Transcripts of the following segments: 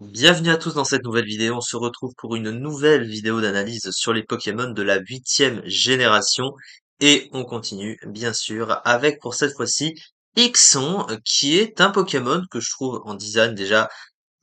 Bienvenue à tous dans cette nouvelle vidéo. On se retrouve pour une nouvelle vidéo d'analyse sur les Pokémon de la huitième génération. Et on continue, bien sûr, avec pour cette fois-ci Ixon, qui est un Pokémon que je trouve en design déjà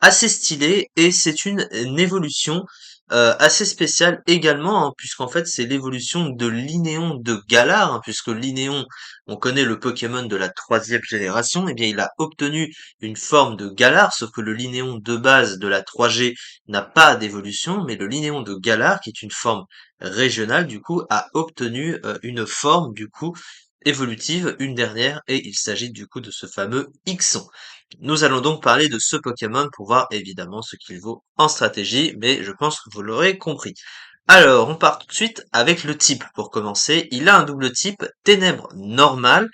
assez stylé et c'est une évolution assez spéciale également, hein, puisqu'en fait c'est l'évolution de l'Inéon de Galar, hein, puisque l'Inéon, on connaît le Pokémon de la troisième génération, et bien il a obtenu une forme de Galar, sauf que le Linéon de base de la 3G n'a pas d'évolution, mais le Linéon de Galar, qui est une forme régionale du coup, a obtenu une forme du coup évolutive, une dernière, et il s'agit du coup de ce fameux Ixon. Nous allons donc parler de ce Pokémon pour voir évidemment ce qu'il vaut en stratégie, mais je pense que vous l'aurez compris. Alors, on part tout de suite avec le type pour commencer. Il a un double type Ténèbres normal.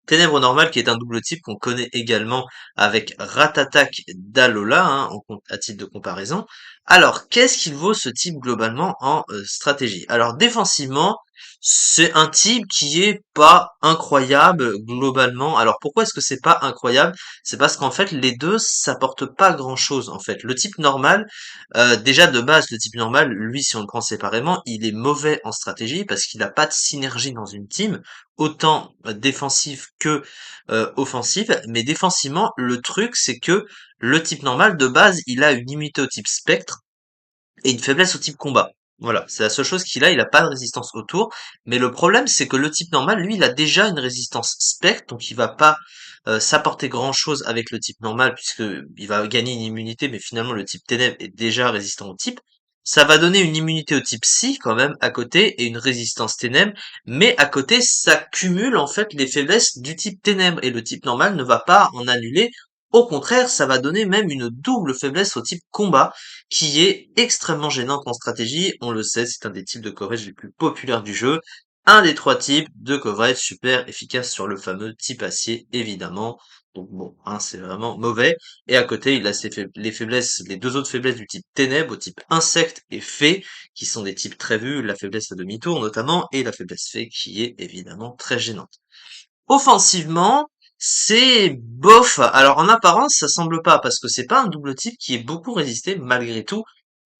Ténèbres normal qui est un double type qu'on connaît également avec Ratatak d'Alola, hein, à titre de comparaison. Alors, qu'est-ce qu'il vaut ce type globalement en stratégie? Alors, défensivement, c'est un type qui est pas incroyable globalement. Alors, pourquoi est-ce que c'est pas incroyable? C'est parce qu'en fait, les deux s'apportent pas grand-chose en fait. Le type normal, déjà de base, le type normal, lui, si on le prend séparément, il est mauvais en stratégie parce qu'il n'a pas de synergie dans une team, autant défensive que offensive. Mais défensivement, le truc, c'est que le type normal, de base, il a une immunité au type spectre et une faiblesse au type combat. Voilà, c'est la seule chose qu'il a, il a pas de résistance autour. Mais le problème, c'est que le type normal, lui, il a déjà une résistance spectre, donc il va pas s'apporter grand chose avec le type normal, puisque il va gagner une immunité, mais finalement le type ténèbres est déjà résistant au type. Ça va donner une immunité au type psy quand même à côté et une résistance ténèbres, mais à côté ça cumule en fait les faiblesses du type ténèbres et le type normal ne va pas en annuler. Au contraire, ça va donner même une double faiblesse au type combat qui est extrêmement gênante en stratégie. On le sait, c'est un des types de coverage les plus populaires du jeu. Un des trois types de coverage super efficace sur le fameux type acier, évidemment. Donc bon, hein, c'est vraiment mauvais. Et à côté, il a les faiblesses, les deux autres faiblesses du type ténèbres, au type insecte et fée, qui sont des types très vus, la faiblesse à demi-tour notamment, et la faiblesse fée qui est évidemment très gênante. Offensivement, c'est bof. Alors en apparence, ça semble pas, parce que c'est pas un double type qui est beaucoup résisté malgré tout.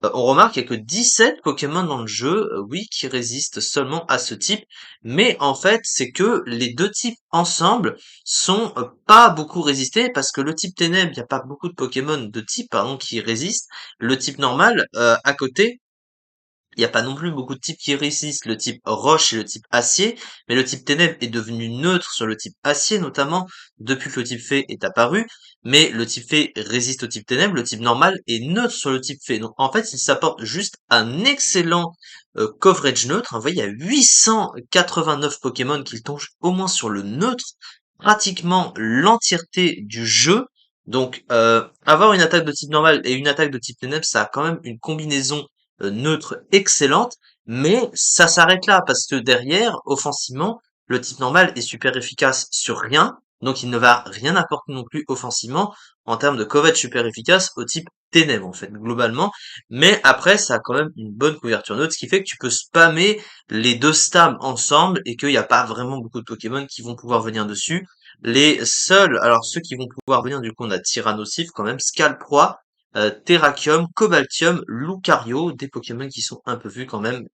On remarque qu'il y a que 17 Pokémon dans le jeu, oui, qui résistent seulement à ce type, mais en fait, c'est que les deux types ensemble sont pas beaucoup résistés, parce que le type Ténèbres, il n'y a pas beaucoup de Pokémon de type, pardon, qui résistent. Le type normal, à côté, il n'y a pas non plus beaucoup de types qui résistent, le type roche et le type acier, mais le type ténèbres est devenu neutre sur le type acier notamment, depuis que le type fée est apparu, mais le type fée résiste au type ténèbres, le type normal est neutre sur le type fée. Donc en fait, il s'apporte juste un excellent coverage neutre. Vous voyez, il y a 889 Pokémon qui tombent au moins sur le neutre, pratiquement l'entièreté du jeu. Donc avoir une attaque de type normal et une attaque de type ténèbres, ça a quand même une combinaison neutre excellente, mais ça s'arrête là parce que derrière, offensivement, le type normal est super efficace sur rien, donc il ne va rien apporter non plus offensivement en termes de coverage super efficace au type ténèbres en fait globalement, mais après ça a quand même une bonne couverture neutre, ce qui fait que tu peux spammer les deux stabs ensemble et qu'il n'y a pas vraiment beaucoup de Pokémon qui vont pouvoir venir dessus. Les seuls, alors ceux qui vont pouvoir venir du coup on a Tyrannosif quand même, Scalproie, Terrakium, Cobaltium, Lucario, des Pokémon qui sont un peu vus quand même,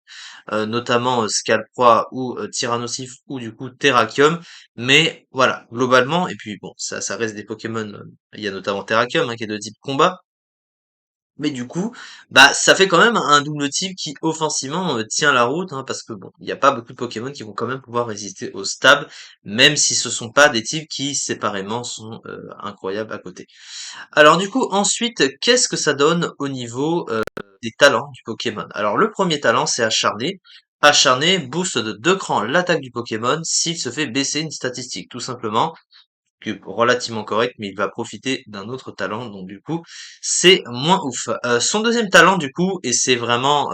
notamment Scalproie ou Tyrannosif ou du coup Terrakium. Mais voilà, globalement, et puis bon, ça reste des Pokémon, il y a notamment Terrakium hein, qui est de type combat, mais du coup, bah ça fait quand même un double type qui offensivement tient la route, hein, parce que bon, il n'y a pas beaucoup de Pokémon qui vont quand même pouvoir résister au stab, même si ce sont pas des types qui séparément sont incroyables à côté. Alors du coup, ensuite, qu'est-ce que ça donne au niveau des talents du Pokémon? Alors le premier talent, c'est Acharné. Acharné booste de 2 crans l'attaque du Pokémon s'il se fait baisser une statistique, tout simplement, que relativement correct, mais il va profiter d'un autre talent, donc du coup, c'est moins ouf. Son deuxième talent, du coup, et c'est vraiment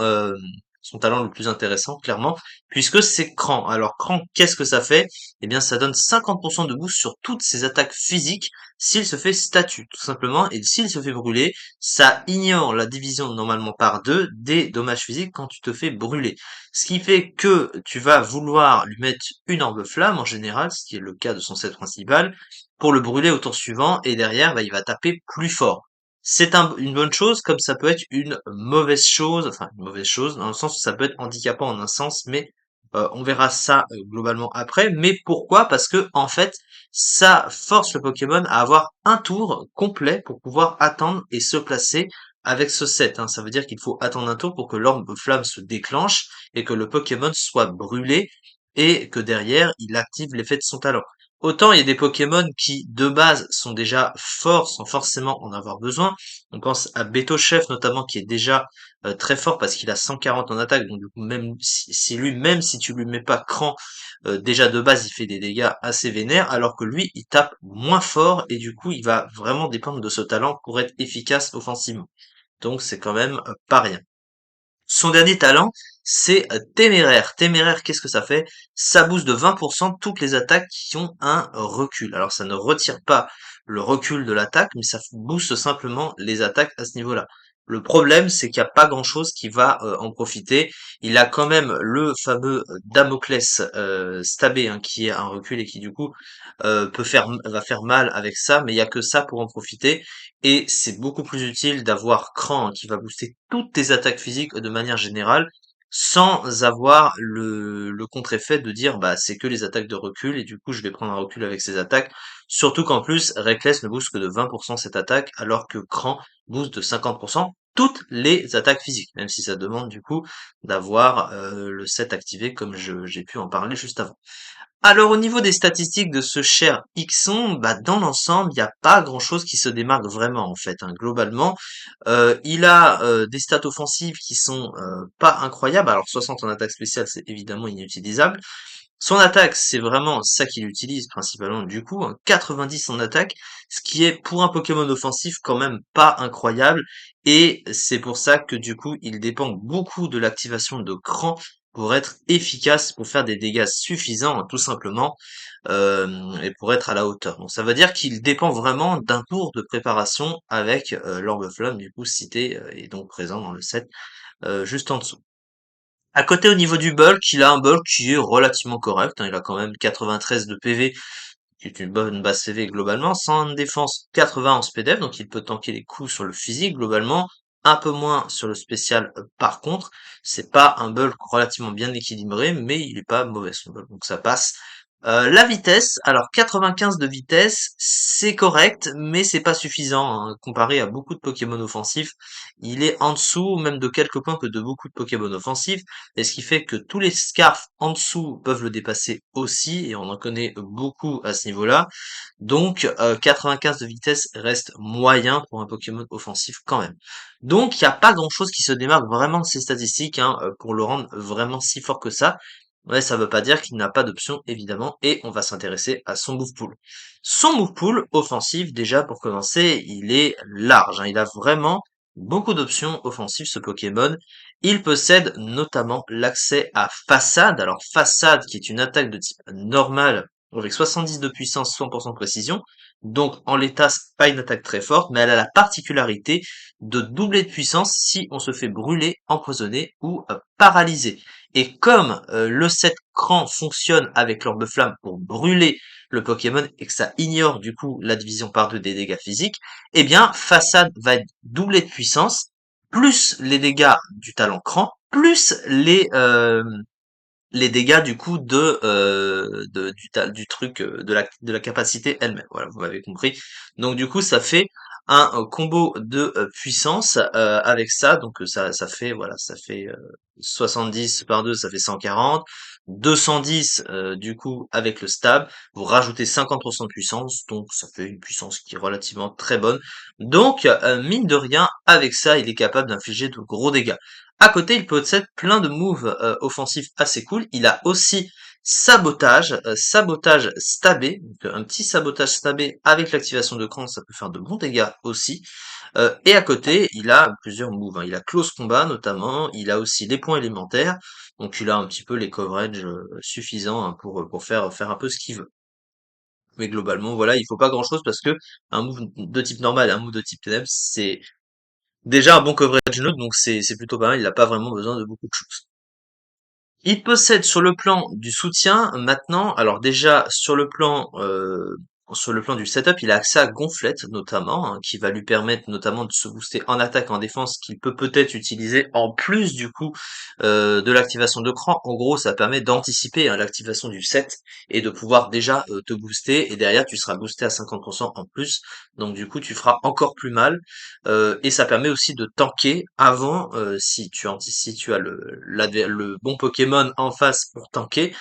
son talent le plus intéressant, clairement, puisque c'est Cran. Alors Cran, qu'est-ce que ça fait? Eh bien, ça donne 50% de boost sur toutes ses attaques physiques s'il se fait statue, tout simplement, et s'il se fait brûler, ça ignore la division normalement par deux des dommages physiques quand tu te fais brûler. Ce qui fait que tu vas vouloir lui mettre une orbe flamme en général, ce qui est le cas de son set principal, pour le brûler au tour suivant, et derrière, bah, il va taper plus fort. C'est une bonne chose comme ça peut être une mauvaise chose, enfin une mauvaise chose dans le sens où ça peut être handicapant en un sens, mais on verra ça globalement après. Mais pourquoi? Parce que en fait, ça force le Pokémon à avoir un tour complet pour pouvoir attendre et se placer avec ce set, hein. Ça veut dire qu'il faut attendre un tour pour que l'orbe flamme se déclenche et que le Pokémon soit brûlé et que derrière il active l'effet de son talent. Autant il y a des Pokémon qui, de base, sont déjà forts sans forcément en avoir besoin. On pense à Chef notamment, qui est déjà très fort parce qu'il a 140 en attaque. Donc du coup, même si lui, même si tu lui mets pas cran, déjà de base, il fait des dégâts assez vénères, alors que lui, il tape moins fort et du coup, il va vraiment dépendre de ce talent pour être efficace offensivement. Donc c'est quand même pas rien. Son dernier talent, c'est téméraire. Téméraire, qu'est-ce que ça fait? Ça booste de 20% toutes les attaques qui ont un recul. Alors ça ne retire pas le recul de l'attaque, mais ça booste simplement les attaques à ce niveau-là. Le problème, c'est qu'il n'y a pas grand-chose qui va en profiter. Il a quand même le fameux Damoclès stabé, hein, qui est un recul et qui du coup va faire mal avec ça, mais il n'y a que ça pour en profiter. Et c'est beaucoup plus utile d'avoir Cran, hein, qui va booster toutes tes attaques physiques de manière générale, sans avoir le contre-effet de dire bah c'est que les attaques de recul et du coup je vais prendre un recul avec ces attaques. Surtout qu'en plus Reckless ne booste que de 20% cette attaque alors que Cran booste de 50% toutes les attaques physiques, même si ça demande du coup d'avoir le set activé comme j'ai pu en parler juste avant. Alors au niveau des statistiques de ce cher Ixon, bah dans l'ensemble, il n'y a pas grand-chose qui se démarque vraiment en fait, hein. Globalement, il a des stats offensives qui sont pas incroyables. Alors 60 en attaque spéciale, c'est évidemment inutilisable. Son attaque, c'est vraiment ça qu'il utilise principalement du coup, hein, 90 en attaque, ce qui est pour un Pokémon offensif quand même pas incroyable, et c'est pour ça que du coup il dépend beaucoup de l'activation de Cran pour être efficace, pour faire des dégâts suffisants, hein, tout simplement, et pour être à la hauteur. Donc ça veut dire qu'il dépend vraiment d'un tour de préparation avec l'Orbe Flamme du coup cité et donc présent dans le set juste en dessous. À côté, au niveau du bulk, il a un bulk qui est relativement correct, hein. Il a quand même 93 de PV, qui est une bonne base CV globalement. 100 de défense, 80 en SPDF, donc il peut tanker les coups sur le physique globalement. Un peu moins sur le spécial par contre. C'est pas un bulk relativement bien équilibré, mais il est pas mauvais son bulk, donc ça passe. La vitesse, alors 95 de vitesse, c'est correct, mais c'est pas suffisant, hein, comparé à beaucoup de Pokémon offensifs. Il est en dessous, même de quelques points que de beaucoup de Pokémon offensifs, et ce qui fait que tous les Scarfs en dessous peuvent le dépasser aussi, et on en connaît beaucoup à ce niveau-là. Donc 95 de vitesse reste moyen pour un Pokémon offensif quand même. Donc il n'y a pas grand-chose qui se démarque vraiment de ces statistiques, hein, pour le rendre vraiment si fort que ça. Ouais, ça veut pas dire qu'il n'a pas d'option, évidemment, et on va s'intéresser à son move pool. Son move pool offensif, déjà pour commencer, il est large, hein. Il a vraiment beaucoup d'options offensives, ce Pokémon. Il possède notamment l'accès à Façade. Alors Façade, qui est une attaque de type normal, avec 70 de puissance, 100% de précision. Donc en l'état, c'est pas une attaque très forte, mais elle a la particularité de doubler de puissance si on se fait brûler, empoisonner ou paralyser. Et comme le set cran fonctionne avec l'orbe flamme pour brûler le Pokémon et que ça ignore du coup la division par deux des dégâts physiques, eh bien Façade va être doublé de puissance, plus les dégâts du talent cran, plus les dégâts du coup du truc de la capacité elle-même. Voilà, vous m'avez compris. Donc du coup, ça fait un combo de puissance avec ça. Donc ça fait voilà, ça fait 70 par 2, ça fait 140. 210 du coup avec le stab, vous rajoutez 50% de puissance, donc ça fait une puissance qui est relativement très bonne. Donc mine de rien, avec ça, il est capable d'infliger de gros dégâts. À côté, il possède plein de moves offensifs assez cool. Il a aussi sabotage stabé, donc un petit sabotage stabé avec l'activation de cran, ça peut faire de bons dégâts aussi. Et à côté, il a plusieurs moves, hein. Il a close combat notamment, il a aussi les points élémentaires, donc il a un petit peu les coverages suffisants, hein, pour faire un peu ce qu'il veut. Mais globalement, voilà, il faut pas grand chose parce que un move de type normal et un move de type ténèbres, c'est déjà un bon coverage neutre, donc c'est plutôt pas mal, il a pas vraiment besoin de beaucoup de choses. Il possède sur le plan du soutien maintenant, alors déjà sur le plan sur le plan du setup, il a accès à Gonflette notamment, hein, qui va lui permettre notamment de se booster en attaque, en défense, qu'il peut peut-être utiliser en plus du coup de l'activation de cran. En gros, ça permet d'anticiper hein, l'activation du set et de pouvoir déjà te booster et derrière tu seras boosté à 50% en plus. Donc du coup, tu feras encore plus mal et ça permet aussi de tanker avant si tu si tu as le bon Pokémon en face pour tanker.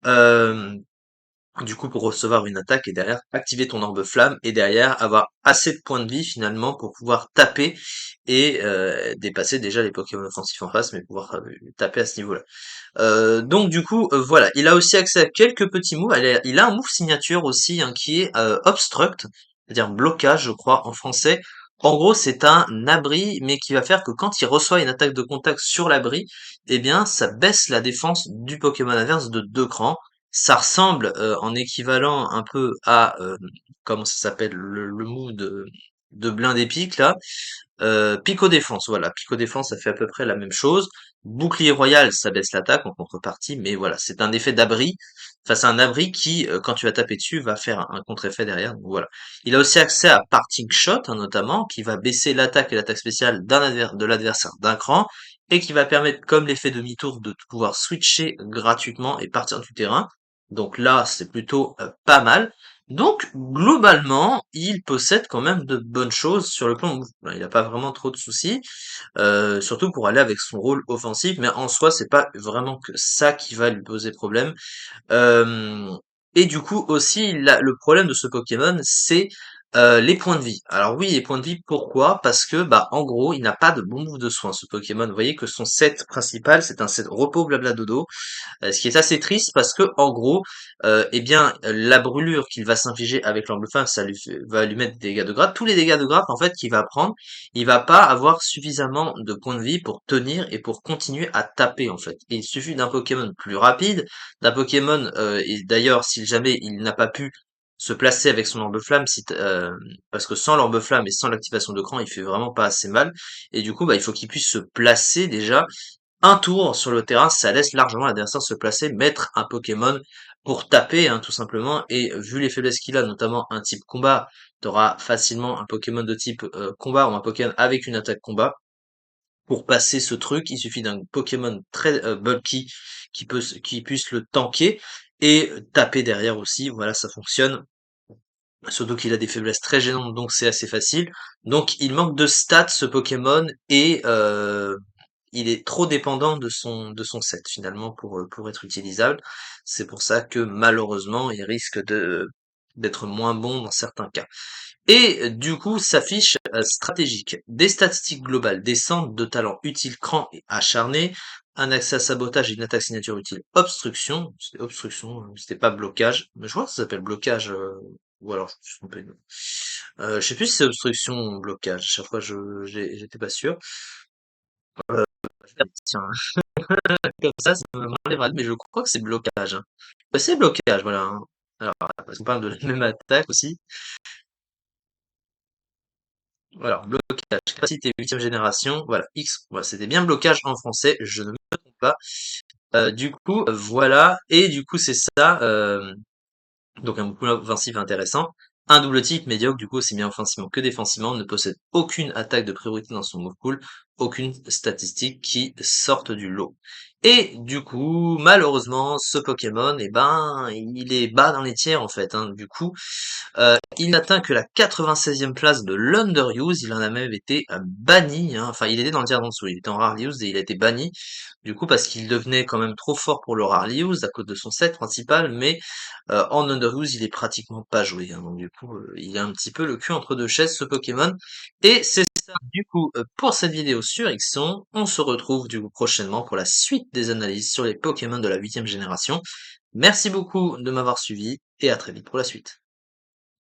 Euh, du coup, pour recevoir une attaque et derrière activer ton orbe flamme et derrière avoir assez de points de vie finalement pour pouvoir taper et dépasser déjà les Pokémon offensifs en face, mais pouvoir taper à ce niveau-là. Donc du coup, voilà, il a aussi accès à quelques petits moves. Il a un move signature aussi hein, qui est Obstruct, c'est-à-dire blocage, je crois en français. En gros, c'est un abri, mais qui va faire que quand il reçoit une attaque de contact sur l'abri, eh bien, ça baisse la défense du Pokémon inverse de 2 crans. Ça ressemble en équivalent un peu à comment ça s'appelle le move de blindé pique là. Pico défense, voilà, Pico défense, ça fait à peu près la même chose. Bouclier royal, ça baisse l'attaque en contrepartie, mais voilà, c'est un effet d'abri face à un abri qui, quand tu vas taper dessus, va faire un contre-effet derrière. Donc voilà. Il a aussi accès à Parting Shot, hein, notamment, qui va baisser l'attaque et l'attaque spéciale de l'adversaire d'un cran, et qui va permettre, comme l'effet demi-tour, de pouvoir switcher gratuitement et partir du terrain. Donc là, c'est plutôt pas mal. Donc, globalement, il possède quand même de bonnes choses sur le plan mouvement. Il n'a pas vraiment trop de soucis, surtout pour aller avec son rôle offensif, mais en soi, c'est pas vraiment que ça qui va lui poser problème. Euh, et du coup, aussi, le problème de ce Pokémon, c'est les points de vie. Alors oui, les points de vie, pourquoi? Parce que, bah, en gros, il n'a pas de bon move de soin, ce Pokémon. Vous voyez que son set principal, c'est un set repos blabla dodo. Ce qui est assez triste parce que en gros, eh bien, la brûlure qu'il va s'infliger avec l'Amblefin, va lui mettre des dégâts de grade. Tous les dégâts de grade en fait qu'il va prendre, il va pas avoir suffisamment de points de vie pour tenir et pour continuer à taper en fait. Et il suffit d'un Pokémon plus rapide, d'un Pokémon et d'ailleurs si jamais il n'a pas pu se placer avec son orbe flamme, parce que sans l'orbe flamme et sans l'activation de cran, il fait vraiment pas assez mal. Et du coup, bah, il faut qu'il puisse se placer déjà un tour sur le terrain, ça laisse largement l'adversaire se placer, mettre un Pokémon pour taper, hein, tout simplement. Et vu les faiblesses qu'il a, notamment un type combat, tu auras facilement un Pokémon de type combat ou un Pokémon avec une attaque combat. Pour passer ce truc, il suffit d'un Pokémon très bulky qui puisse le tanker et taper derrière aussi. Voilà, ça fonctionne. Surtout qu'il a des faiblesses très gênantes, donc c'est assez facile. Donc il manque de stats ce Pokémon et il est trop dépendant de son set finalement pour être utilisable. C'est pour ça que malheureusement il risque d'être moins bon dans certains cas. Et du coup s'affiche stratégique. Des statistiques globales, des centres de talent utiles, cran et acharné, un accès à sabotage et une attaque signature utile obstruction. C'était obstruction, c'était pas blocage. Mais je crois que ça s'appelle blocage. Ou alors je me suis trompé. Je sais plus si c'est obstruction ou blocage. À chaque fois j'étais pas sûr. Tiens, comme ça m'enlèvera, mais je crois que c'est blocage. Hein. Bah, c'est blocage, voilà. Hein. Alors, parce qu'on parle de la même attaque aussi. Voilà, blocage, capacité 8e génération, voilà, X, voilà, c'était bien blocage en français, je ne me trompe pas. Du coup, voilà, et du coup, c'est ça, donc un coup offensif intéressant. Un double type médiocre, du coup, aussi bien offensivement que défensivement, ne possède aucune attaque de priorité dans son move pool, aucune statistique qui sorte du lot. Et du coup, malheureusement, ce Pokémon, eh ben, il est bas dans les tiers en fait. Hein. Du coup, il n'atteint que la 96e place de l'Underuse, il en a même été banni, hein. Enfin il était dans le tiers d'en dessous, il était en Rare Use et il a été banni, du coup parce qu'il devenait quand même trop fort pour le Rare Use à cause de son set principal, mais en Underuse il est pratiquement pas joué, hein. Donc du coup il a un petit peu le cul entre deux chaises ce Pokémon, et c'est ça du coup pour cette vidéo sur Ixon, on se retrouve du coup prochainement pour la suite des analyses sur les Pokémon de la 8e génération. Merci beaucoup de m'avoir suivi, et à très vite pour la suite.